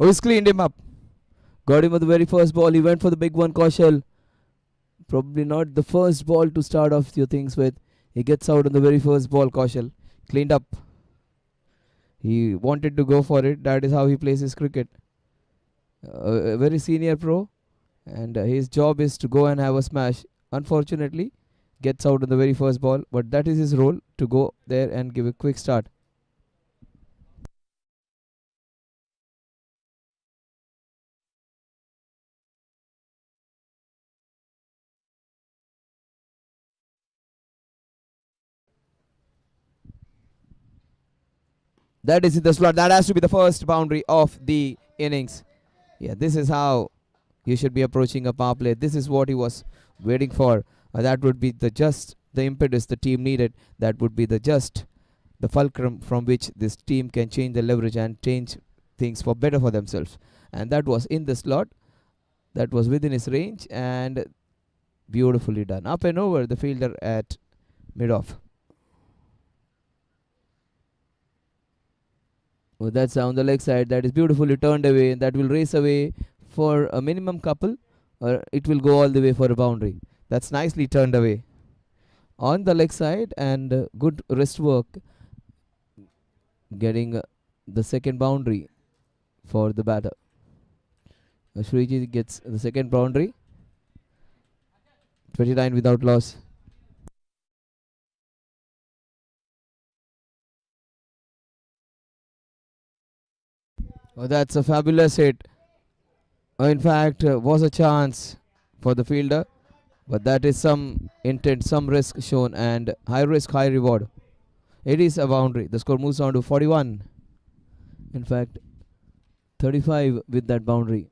Oh, he's cleaned him up. Got him on the very first ball. He went for the big one, Kaushal. Probably not the first ball to start off your things with. He gets out on the very first ball, Kaushal. Cleaned up. He wanted to go for it. That is how he plays his cricket. A very senior pro. And his job is to go and have a smash. Unfortunately, gets out on the very first ball. But that is his role, to go there and give a quick start. That is in the slot. That has to be the first boundary of the innings. Yeah, this is how you should be approaching a power play. This is what he was waiting for. That would be the impetus the team needed. That would be the fulcrum from which this team can change the leverage and change things for better for themselves. And that was in the slot. That was within his range and beautifully done. Up and over the fielder at mid-off. Oh, that's on the leg side. That is beautifully turned away. That will race away for a minimum couple, or it will go all the way for a boundary. That's nicely turned away on the leg side, and good wrist work, getting the second boundary for the batter. Shriji gets the second boundary. 29 without loss. Oh, that's a fabulous hit. In fact, was a chance for the fielder, but that is some intent, some risk shown, and high risk, high reward. It is a boundary. The score moves on to 41. In fact, 35 with that boundary.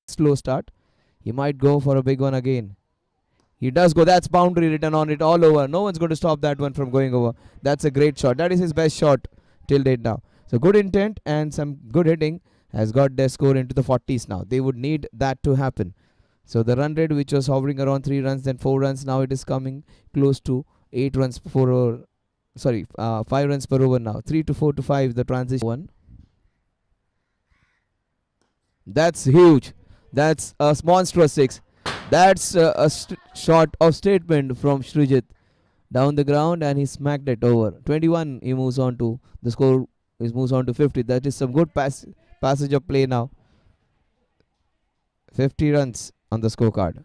Slow start. He might go for a big one again. He does go. That's boundary written on it all over. No one's going to stop that one from going over. That's a great shot. That is his best shot till date now. So good intent and some good hitting has got their score into the 40s now. They would need that to happen. So the run rate, which was hovering around 3 runs, then 4 runs, now it is coming close to 8 runs per over. Sorry, 5 runs per over now. 3 to 4 to 5, the transition one. That's huge. That's a monstrous 6. That's a shot of statement from Srijit. Down the ground, and he smacked it over. 21, he moves on to, the score moves on to 50. That is some good passage of play now. 50 runs on the scorecard.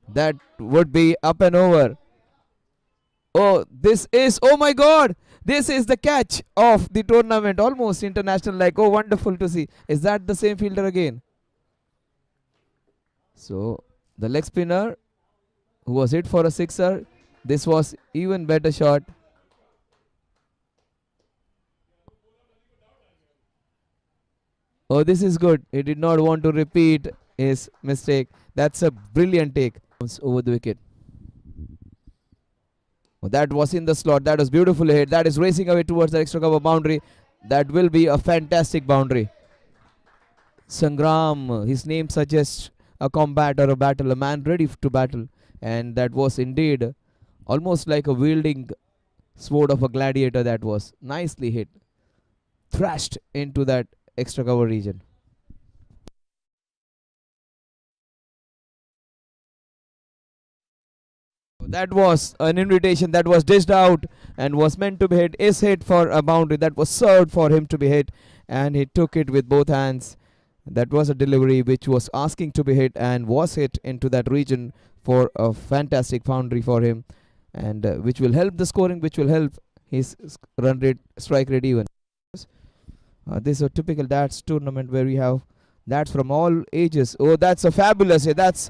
That would be up and over. Oh, oh my God, this is the catch of the tournament. Almost international like. Oh, wonderful to see. Is that the same fielder again? So, the leg spinner who was hit for a sixer. This was even better shot. Oh, this is good. He did not want to repeat his mistake. That's a brilliant take over the wicket. Oh, that was in the slot. That was beautifully hit. That is racing away towards the extra cover boundary. That will be a fantastic boundary. Sangram, his name suggests a combat or a battle, a man ready to battle. and that was indeed almost like a wielding sword of a gladiator. That was nicely hit, thrashed into that extra cover region. That was an invitation that was dished out and was meant to be hit, is hit for a boundary that was served for him to be hit, and he took it with both hands. That was a delivery which was asking to be hit and was hit into that region for a fantastic boundary for him, and which will help the scoring, which will help his run rate, strike rate even. This is a typical darts tournament where we have darts from all ages. Oh, that's a fabulous hit. That's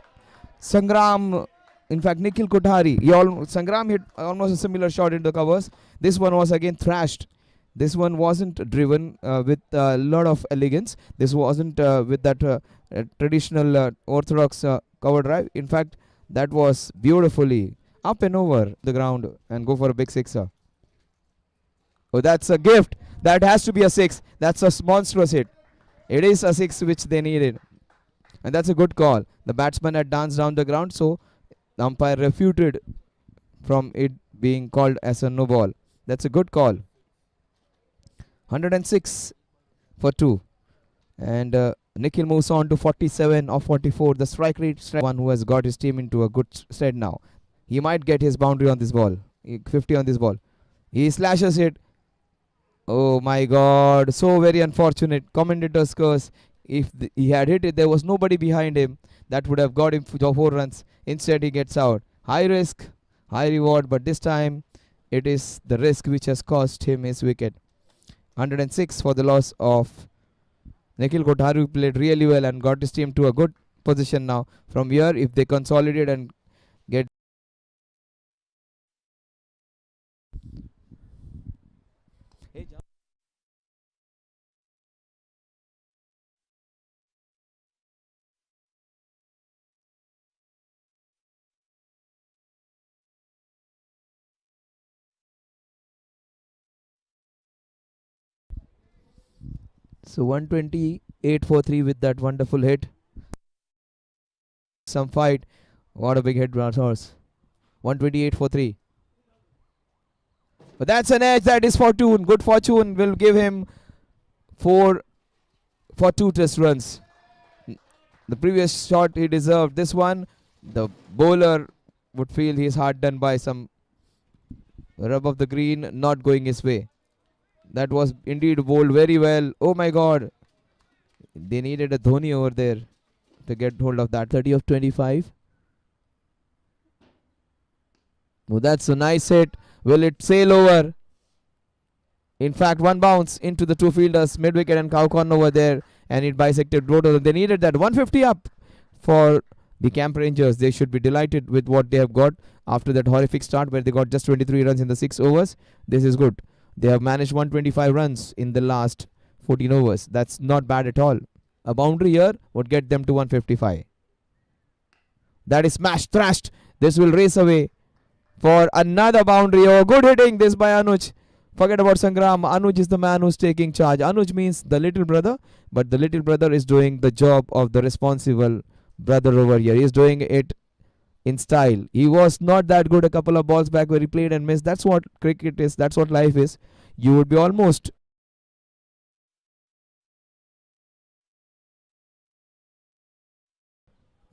Sangram. In fact, Nikhil Kothari. Sangram hit almost a similar shot into the covers. This one was again thrashed. This one wasn't driven with a lot of elegance. This wasn't with that traditional orthodox cover drive. In fact, that was beautifully up and over the ground and go for a big sixer. Oh, that's a gift. That has to be a six. That's a monstrous hit. It is a six which they needed. And that's a good call. The batsman had danced down the ground, so the umpire refuted from it being called as a no ball. That's a good call. 106 for 2. And Nikhil moves on to 47 of 44. The strike rate, one who has got his team into a good stead now. He might get his boundary on this ball. 50 on this ball. He slashes it. Oh my god, so very unfortunate. Commentator's curse. If he had hit it, there was nobody behind him. That would have got him for 4 runs. Instead, he gets out. High risk, high reward, but this time it is the risk which has cost him his wicket. 106 for the loss of Nikhil Kothari, played really well and got his team to a good position now. From here, if they consolidate and get. So 128 for 3 with that wonderful hit. Some fight. What a big hit, horse. 128 for 3. But that's an edge. That is fortune. Good fortune will give him 4 for 2 test runs. The previous shot he deserved. This one, the bowler would feel he's hard done by some rub of the green not going his way. That was indeed bowled very well. Oh my god. They needed a Dhoni over there to get hold of that. 30 of 25. Oh, that's a nice hit. Will it sail over? In fact, one bounce into the two fielders, mid wicket and Kaukan over there, and it bisected both of them. They needed that 150 up for the Camp Rangers. They should be delighted with what they have got after that horrific start where they got just 23 runs in the 6 overs. This is good. They have managed 125 runs in the last 14 overs. That's not bad at all. A boundary here would get them to 155. That is smashed, thrashed. This will race away for another boundary. Oh, good hitting this by Anuj. Forget about Sangram. Anuj is the man who's taking charge. Anuj means the little brother, but the little brother is doing the job of the responsible brother over here. He's doing it in style. He was not that good a couple of balls back where he played and missed. That's what cricket is. That's what life is. You would be almost.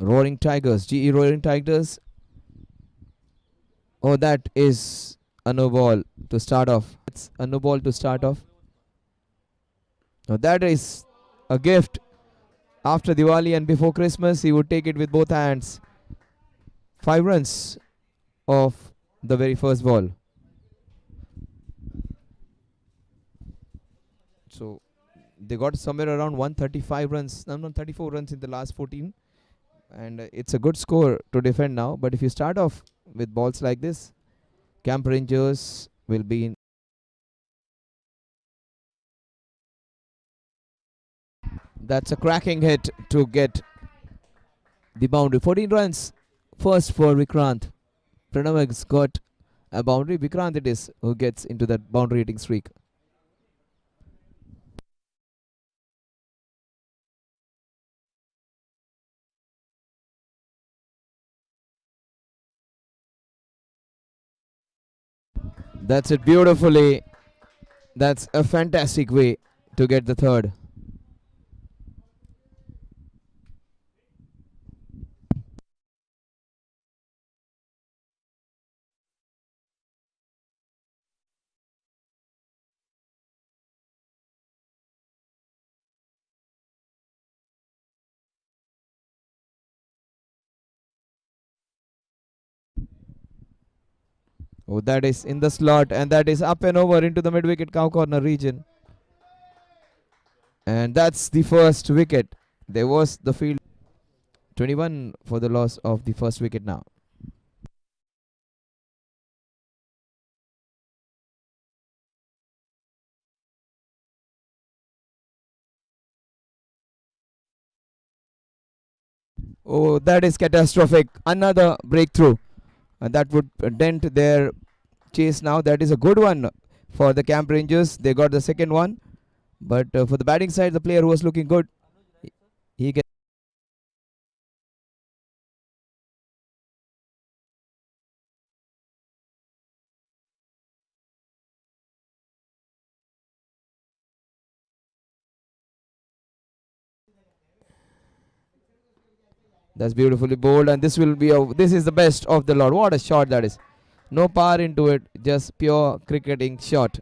Roaring Tigers. GE Roaring Tigers. Oh, that is a no ball to start off. It's a no ball to start off. Now that is a gift. After Diwali and before Christmas, he would take it with both hands. 5 runs of the very first ball. So they got somewhere around 135 runs, no, 34 runs in the last 14. And it's a good score to defend now. But if you start off with balls like this, Camp Rangers will be in. That's a cracking hit to get the boundary. 14 runs first for Vikrant. Pranav has got a boundary. Vikrant it is who gets into that boundary hitting streak. That's it beautifully. That's a fantastic way to get the third. Oh, that is in the slot, and that is up and over into the mid wicket cow corner region. And that's the first wicket. There was the field 21 for the loss of the first wicket now. Oh, that is catastrophic. Another breakthrough. And that would dent their chase now. That is a good one for the Camp Rangers. They got the second one. But for the batting side, the player who was looking good, he gets. That's beautifully bowled, and this will be this is the best of the lot. What a shot that is! No power into it, just pure cricketing shot.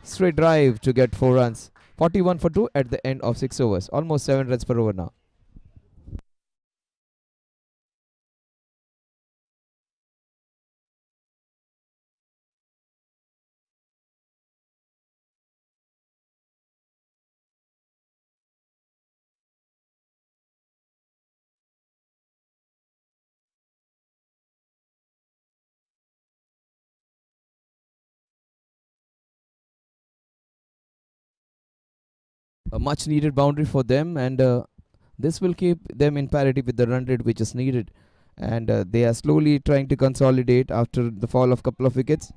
Straight drive to get 4 runs. 41 for 2 at the end of 6 overs. Almost 7 runs per over now. A much needed boundary for them, and this will keep them in parity with the run rate which is needed. And they are slowly trying to consolidate after the fall of couple of wickets.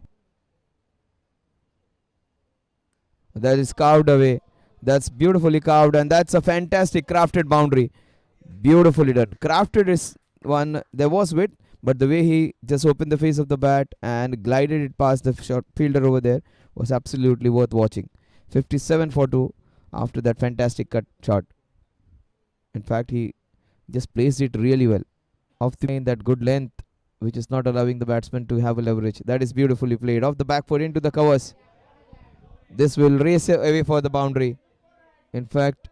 That is carved away. That's beautifully carved, and that's a fantastic crafted boundary. Beautifully done. Crafted is one. There was wit, but the way he just opened the face of the bat and glided it past the short fielder over there was absolutely worth watching. 57 for 2 after that fantastic cut shot. In fact, he just placed it really well. Off the main, that good length, which is not allowing the batsman to have a leverage. That is beautifully played. Off the back foot into the covers. This will race away for the boundary. In fact,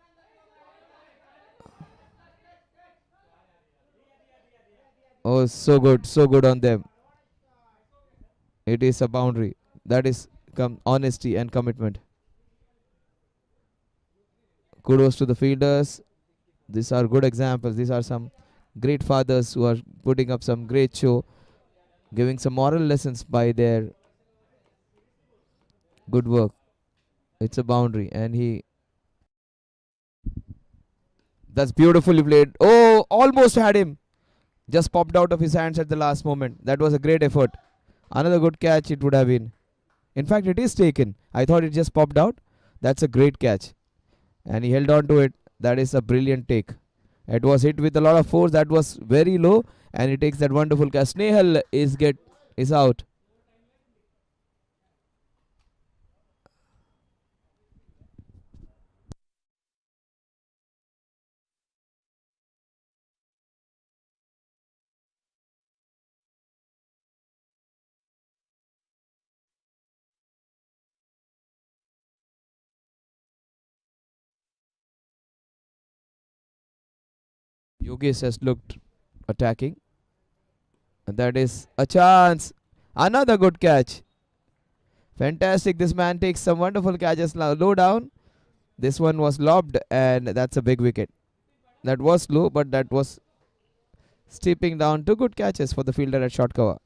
oh, so good on them. It is a boundary. That is honesty and commitment. Kudos to the fielders. These are good examples. These are some great fathers who are putting up some great show, giving some moral lessons by their good work. It's a boundary, and he. That's beautifully played. Oh, almost had him. Just popped out of his hands at the last moment. That was a great effort. Another good catch it would have been. In fact, it is taken. I thought it just popped out. That's a great catch. And he held on to it. That is a brilliant take. It was hit with a lot of force. That was very low, and he takes that wonderful catch. Snehal is out. Yogesh has looked attacking, and that is a chance. Another good catch. Fantastic. This man takes some wonderful catches now. Low down. This one was lobbed, and that's a big wicket. That was low, but that was steeping down. Two good catches for the fielder at short cover.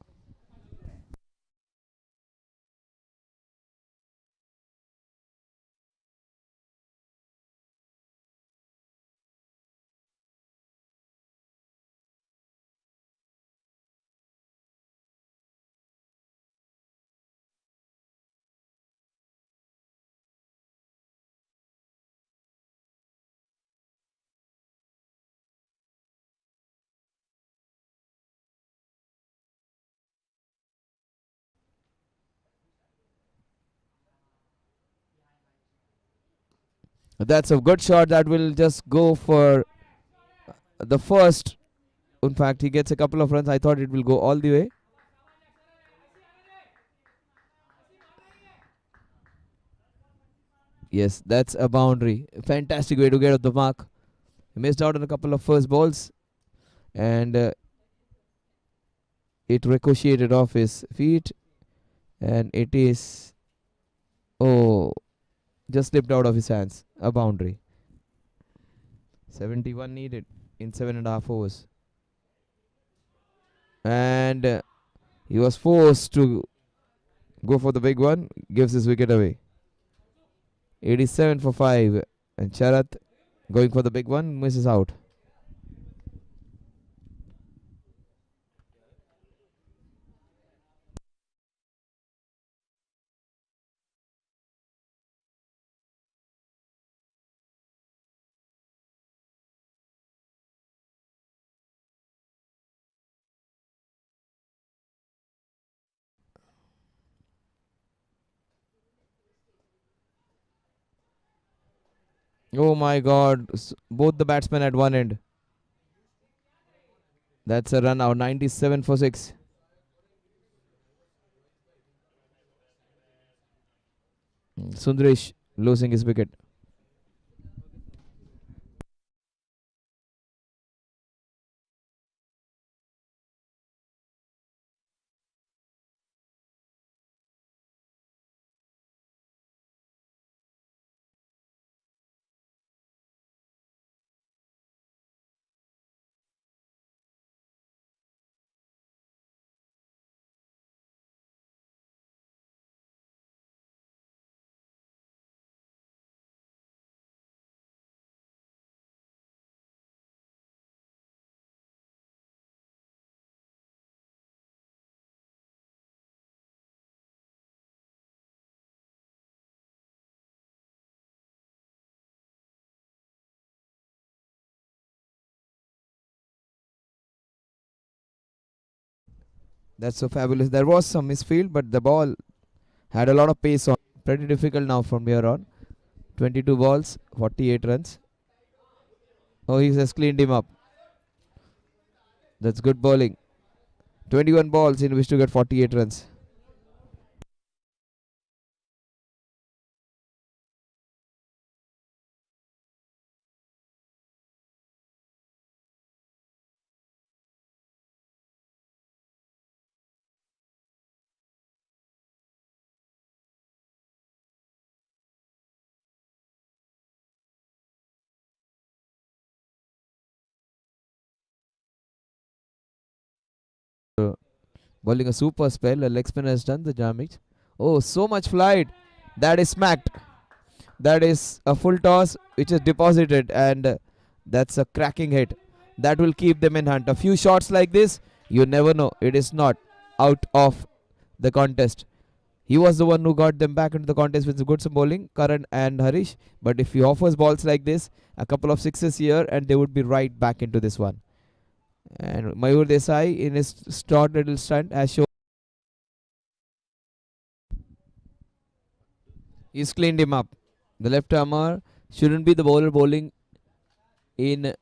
That's a good shot that will just go for the first. In fact, he gets a couple of runs. I thought it will go all the way. Yes, that's a boundary. Fantastic way to get up the mark. He missed out on a couple of first balls, and it ricocheted off his feet, and it is, oh, just slipped out of his hands. A boundary. 71 needed in 7.5 overs. And he was forced to go for the big one. Gives his wicket away. 87 for 5. And Charat going for the big one. Misses out. Oh my god. Both the batsmen at one end. That's a run out. 97 for 6. Sundaresh losing his wicket. That's so fabulous. There was some misfield, but the ball had a lot of pace on. Pretty difficult now from here on. 22 balls, 48 runs. Oh, he has cleaned him up. That's good bowling. 21 balls in which to get 48 runs. Bowling a super spell. A leg spinner has done the damage. Oh, so much flight. That is smacked. That is a full toss which is deposited, and that's a cracking hit. That will keep them in hunt. A few shots like this, you never know. It is not out of the contest. He was the one who got them back into the contest with good some bowling, Karan and Harish. But if he offers balls like this, a couple of sixes here, and they would be right back into this one. And Mayur Desai in his short little stunt has shown he's cleaned him up. The left armer shouldn't be the bowler bowling in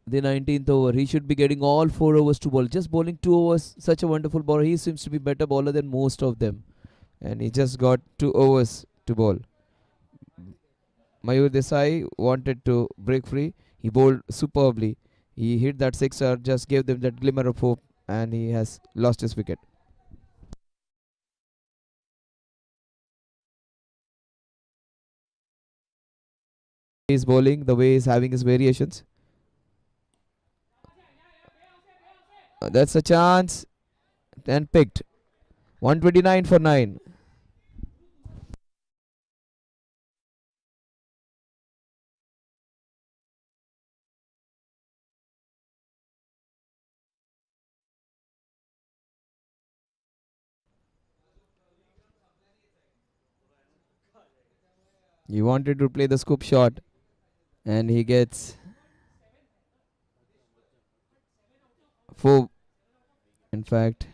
the 19th over. He should be getting all 4 overs to bowl. Just bowling 2 overs, such a wonderful bowler. He seems to be better bowler than most of them. And he just got 2 overs to bowl. Mayur Desai wanted to break free. He bowled superbly. He hit that sixer, just gave them that glimmer of hope, and he has lost his wicket. He's bowling, the way he's having his variations. That's a chance. And picked. 129 for 9. He wanted to play the scoop shot, and he gets 4. In fact,